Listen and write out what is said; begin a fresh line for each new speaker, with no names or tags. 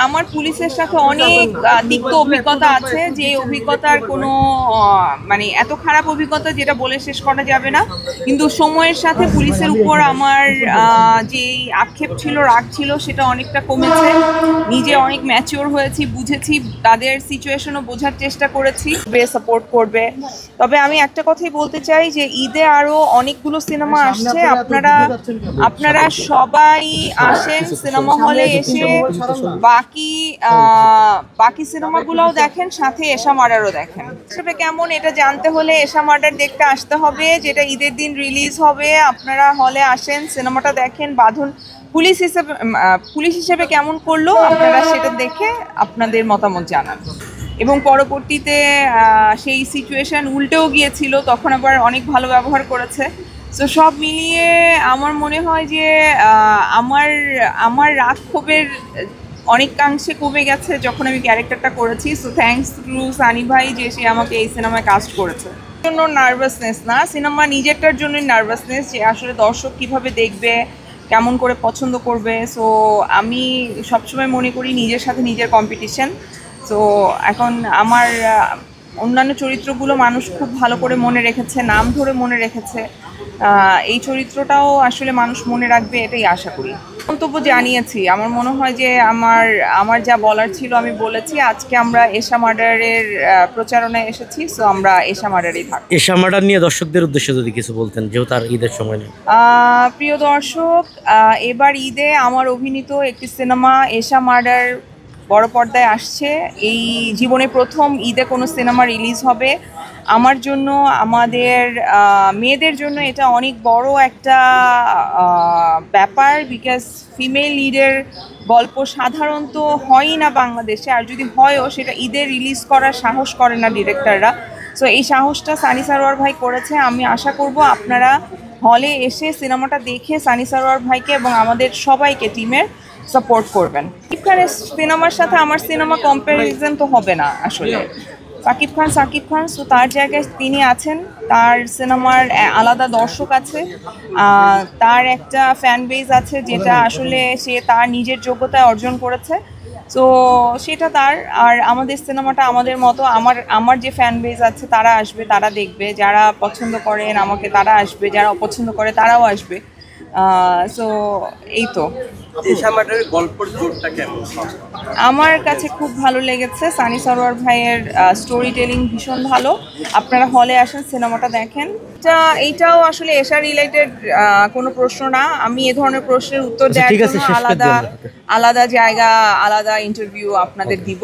আমার পুলিশের সাথে অনেক তিক্ত অভিজ্ঞতা আছে, যে অভিজ্ঞতার কোনো মানে এত খারাপ অভিজ্ঞতা যেটা বলে শেষ করা যাবে না। কিন্তু সময়ের সাথে পুলিশের উপর আমার যে আক্ষেপ ছিল, রাগ ছিল, সেটা অনেকটা কমেছে। নিজে অনেক ম্যাচিওর হয়েছি, বুঝেছি, তাদের সিচুয়েশনও বোঝার চেষ্টা করেছি, সাপোর্ট করবে। তবে আমি একটা কথাই বলতে চাই যে ঈদে আরো অনেকগুলো সিনেমা আসছে, আপনারা সবাই আসেন সিনেমা হলে এসে বাকি সিনেমাগুলোও দেখেন, সাথে এশা মার্ডারও দেখেন। সেটা কেমন এটা জানতে হলে এশা মার্ডার দেখতে আসতে হবে, যেটা ঈদের দিন রিলিজ হবে। আপনারা হলে আসেন, সিনেমাটা দেখেন। বাঁধন পুলিশ হিসেবে কেমন করলো আপনারা সেটা দেখে আপনাদের মতামত জানান। এবং পরবর্তীতে সেই সিচুয়েশন উল্টেও গিয়েছিল, তখন আবার অনেক ভালো ব্যবহার করেছে। সো সব মিলিয়ে আমার মনে হয় যে আমার রাগ ক্ষোভের অনেকাংশে কমে গেছে যখন আমি ক্যারেক্টারটা করেছি। সো থ্যাঙ্কস টু সানি ভাই যে সে আমাকে এই সিনেমায় কাস্ট করেছে। জন্য নার্ভাসনেস না, সিনেমা নিজেরটার জন্যই নার্ভাসনেস, যে আসলে দর্শক কিভাবে দেখবে, কেমন করে পছন্দ করবে। সো আমি সবসময় মনে করি নিজের সাথে নিজের কম্পিটিশন। সো এখন আমার অন্যান্য চরিত্রগুলো মানুষ খুব ভালো করে মনে রেখেছে, নাম ধরে মনে রেখেছে। এই চরিত্রটাও আসলে মানুষ মনে রাখবে, এটাই আশা করি। মন্তব্য জানিয়েছি, আমার মনে হয় যে আমার যা বলার ছিল আমি বলেছি। আজকে আমরা এশা মার্ডারের প্রচারণায় এসেছি, সো আমরা এশা মার্ডারেই থাকব।
এশা মার্ডার নিয়ে দর্শকদের উদ্দেশ্যে যদি কিছু বলতেন, যেহেতু আর ঈদের সময় নেই।
প্রিয় দর্শক, এবার ঈদে আমার অভিনীত একটি সিনেমা এশা মার্ডার বড় পর্দায় আসছে। এই জীবনে প্রথম ঈদে কোনো সিনেমা রিলিজ হবে। আমার জন্য, আমাদের মেয়েদের জন্য এটা অনেক বড় একটা ব্যাপার, বিকজ ফিমেল লিডের গল্প সাধারণত হয়ই না বাংলাদেশে, আর যদি হয়ও সেটা ঈদে রিলিজ করার সাহস করে না ডিরেক্টররা। সো এই সাহসটা সানি সারোয়ার ভাই করেছে। আমি আশা করব আপনারা হলে এসে সিনেমাটা দেখে সানি সারোয়ার ভাইকে এবং আমাদের সবাইকে টিমের সাপোর্ট করবেন। সাকিব খানের সিনেমার সাথে আমার সিনেমা কম্প্যারিজন তো হবে না আসলে। সাকিব খান, তো তার জায়গায় তিনি আছেন, তার সিনেমার আলাদা দর্শক আছে, তার একটা ফ্যান বেজ আছে, যেটা আসলে সে তার নিজের যোগ্যতায় অর্জন করেছে। তো সেটা তার। আর আমাদের সিনেমাটা আমাদের মতো, আমার যে ফ্যান বেজ আছে তারা আসবে, তারা দেখবে। যারা পছন্দ করেন আমাকে তারা আসবে, যারা অপছন্দ করে তারাও আসবে। সো এই তো। আমার কাছে খুব ভালো লেগেছে। সানি সারোয়ার ভাইয়ের স্টোরি টেলিং ভীষণ ভালো। আপনারা হলে আসেন, সিনেমাটা দেখেন। এইটাও আসলে এশা রিলেটেড কোনো প্রশ্ন না। আমি এ ধরনের প্রশ্নের উত্তর দেওয়ার জন্য আলাদা জায়গা, আলাদা ইন্টারভিউ আপনাদের দিব।